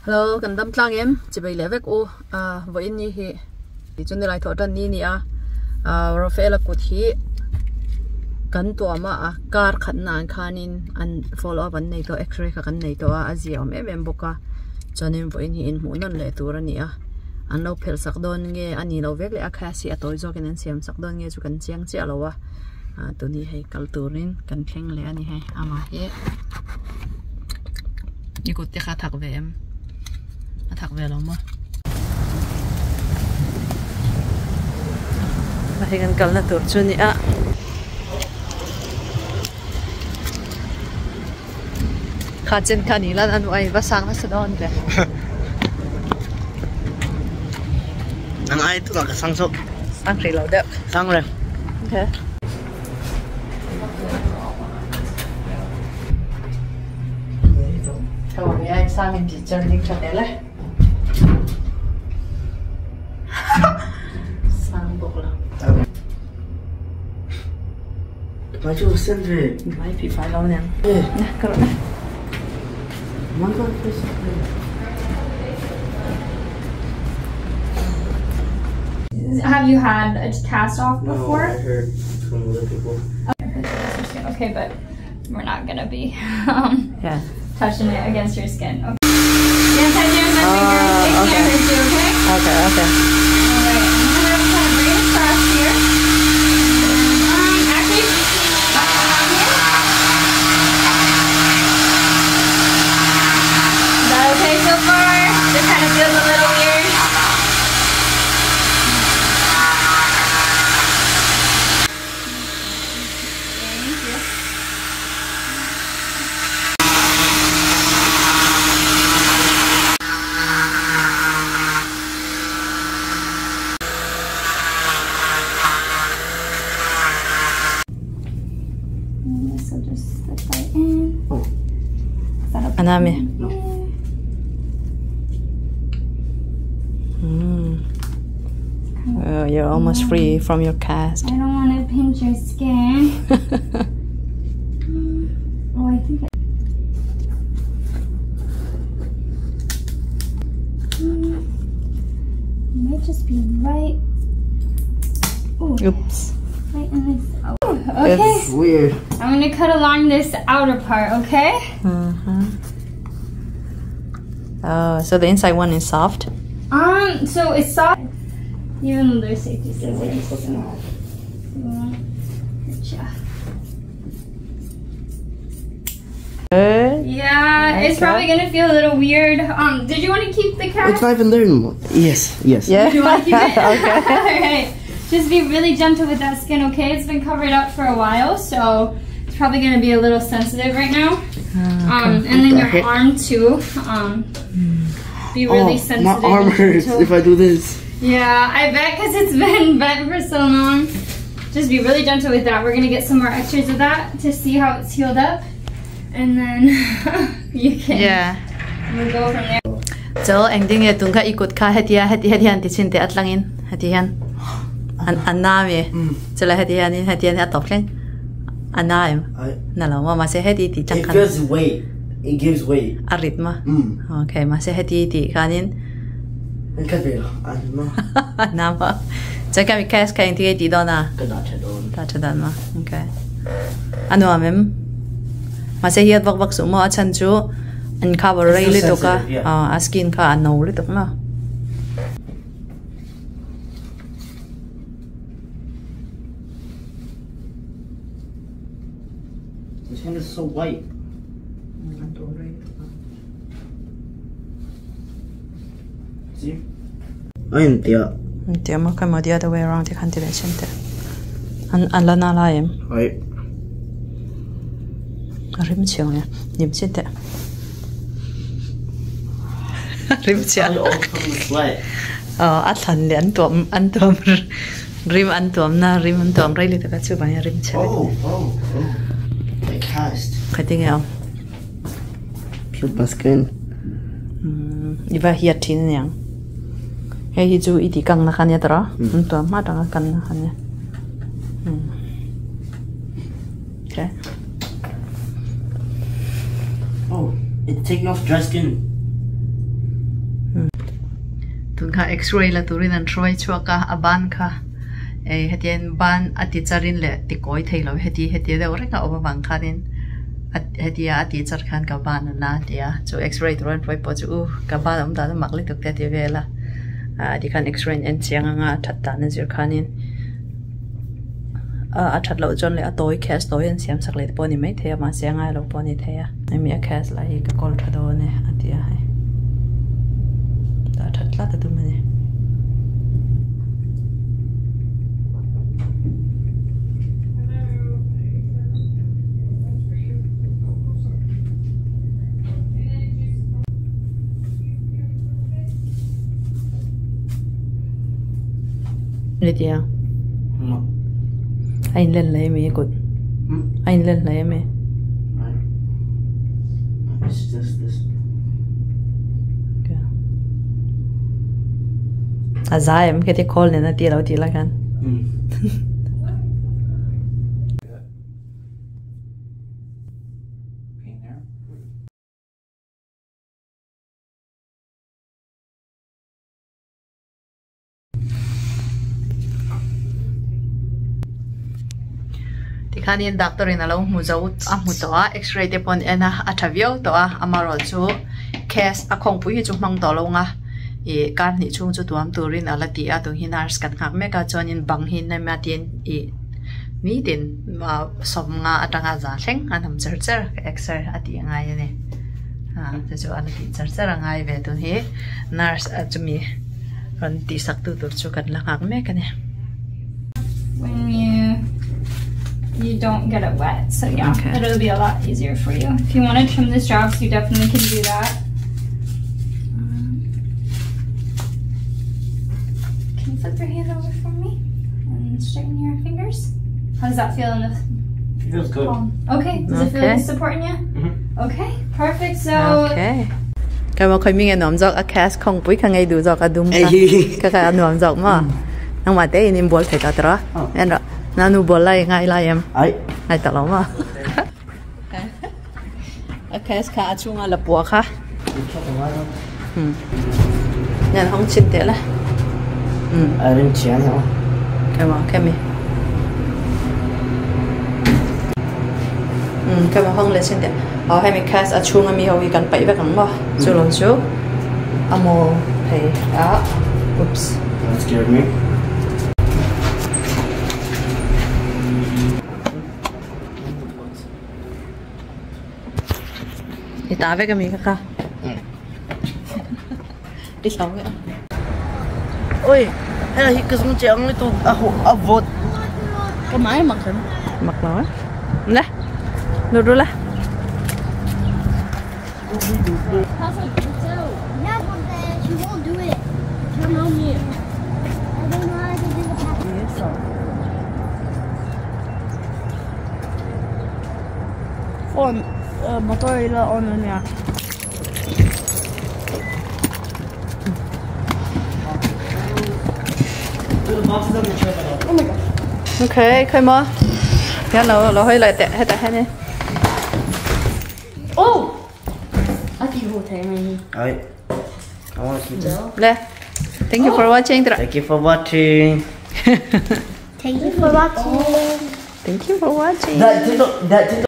Hello, kan dam tlang em chibai levek o vo in ni hi ti chun lai thotan ni a ro fela kut hi kan to ama a kar khatna an khanin an follow up an nei to x-ray kha kan nei to a azia em boka chonin vo in hi in mu non le tur ani a an lo phel sak don nge ani lo vek le a kha si atoi zo ken an siam sak don nge chu kan chiang chi alowa tu ni hei kal turin kan thleng le ani he ama hi ni kut te kha thak ve em thak về lòng mà hay gần cẩn là tổ chuyên nhỉ ạ khá chân khá ní là ăn vậy và sáng nó sẽ đón kìa ăn ai tức là sáng sớm sáng thì lâu đẹp sáng rồi ok thôi vì ai sang em chỉ chơi đi cho đấy lấy sang bộ lắm mà chú xin về máy bị phải lâu nè nè cái đó nè Have you had a cast off before? No, I heard from other people. Okay, but we're not gonna be yeah touching it against your skin. Okay. Yes, I do. My finger is taking it hurt you, okay? okay Alright, I'm gonna kind of bring it across here. Actually, around here. Is that okay so far? This kind of feels a little weird. Thank you. This will just slip right in. Oh. Is that okay? Anami. You're almost free from your cast. I don't want to pinch your skin. Oh, I think it might just be right. Ooh, Oops. right in this. Oh, okay. It's weird. I'm gonna cut along this outer part. Okay. So the inside one is soft. So it's soft. Even though there's safety scissors. Yeah, it's probably gonna feel a little weird. Did you want to keep the cast? It's not even there anymore. Yes. Yeah. Do you want to keep it? Okay. Alright. Just be really gentle with that skin, okay? It's been covered up for a while, so it's probably gonna be a little sensitive right now. And then your arm too. Be really sensitive. My arm hurts if I do this. Yeah, I bet because it's been bent for so long. Just be really gentle with that. We're gonna get some more x-rays of that to see how it's healed up. And then you can we'll go from there. So ending it tunga ikut ka hetian ti sinte atlangin hetian anami chela hetian atoklen anaim nalo ma se heti ti It tangkan feels weight. It gives weight. aritma okay ma se heti ti kanin Ang kabila. Ano? nama chaka mi kas kain ti ti dona Kadacha doon. ta chadan ma okay ano amem ma se hiat bak su mo achan chu an cover rai le to ka skin ka no le to na This hand is so white. See? Ayun, tiya. Tiya mo ka mo the other way around ti kan ti le chinte an la na la em Ay. rim chiang ya nim chinte rim chiang All from the sweat. athan le an tom rim an tom na rim an tom rai le ta ka chu ba ya rim chang Oh. The cast. khating ya Peeled my skin. iba hiat tin yang he hi chu iti kang na khan ya tara to ma ta kan na khan ya okay Oh, it's taking off dry skin. tun kha X-ray la turin an troi chuaka aban kha hetien ban ati charin le ti koi theilo heti de oreka obawang khanin hetia ati char khan ka ban na tia chu X-ray turan troi po chu ka ban am da makli tuk te ti vela di khan X-ray en chiang nga thatta na zir khanin a that lo jon le a toy cast toy en siam sak le poni mai thea ma sianga lo poni thea mi a cast la hi ka kol thado ne atia hai da that la ta tu mane Lydia. No. Anh lên lấy mẹ cột. Anh lên lấy mẹ. It's just this. À dài em cái call này nó tia đâu tia là kan. Kanin doctor in alo muzau amutoa X-ray te pon ena athavio toa amaro chu case akhong pui chu mang to longa e kan ni chung chu tuam turin alati a tu hinars kan khak me ka chonin bang hin na matin e mi din ma somnga atanga za thleng anam cher exer ati ngai ne te chu alati cher ngai ve tu hi nurse achumi ron ti sak tu tur chu kan la khak me ka ne when you don't get it wet, so yeah, okay. It'll be a lot easier for you. If you want to trim the straps, you definitely can do that. Can you flip your hand over for me and straighten your fingers? How does that feel in the It feels good. palm? Okay, does it feel like it's supporting you? Okay, perfect. So okay. Cái mà khơi mình nghe nóm giọt a cast không bụi khang ngay đủ giọt a đúng cái nóm giọt mà nông mà té in bol phải cả đó em đó nanu bol lại ngay lại em ai tao lắm mà a cast khá chung là bùa khá nhận không chín té là đừng chén hả cái mi cái mà không lên chín té hay mình cast a chung mi hầu cần bảy với cắn mà chú lòng chú amo hay oops that scared me. Đi tả với cái miếng cả đi sống vậy Ôi, hay là cái giống chén này tôi vột cái máy mặc hả mặc nó nè đồ đồ là motorilla on niya. Oh my god. ok khơi mơ cái nó hơi lại tệ hay tệ hay nè Oh! I think we'll take me. Alright. I want to keep this. Lê thank you for watching Thank you for watching. Thank you for watching. thank you for watching That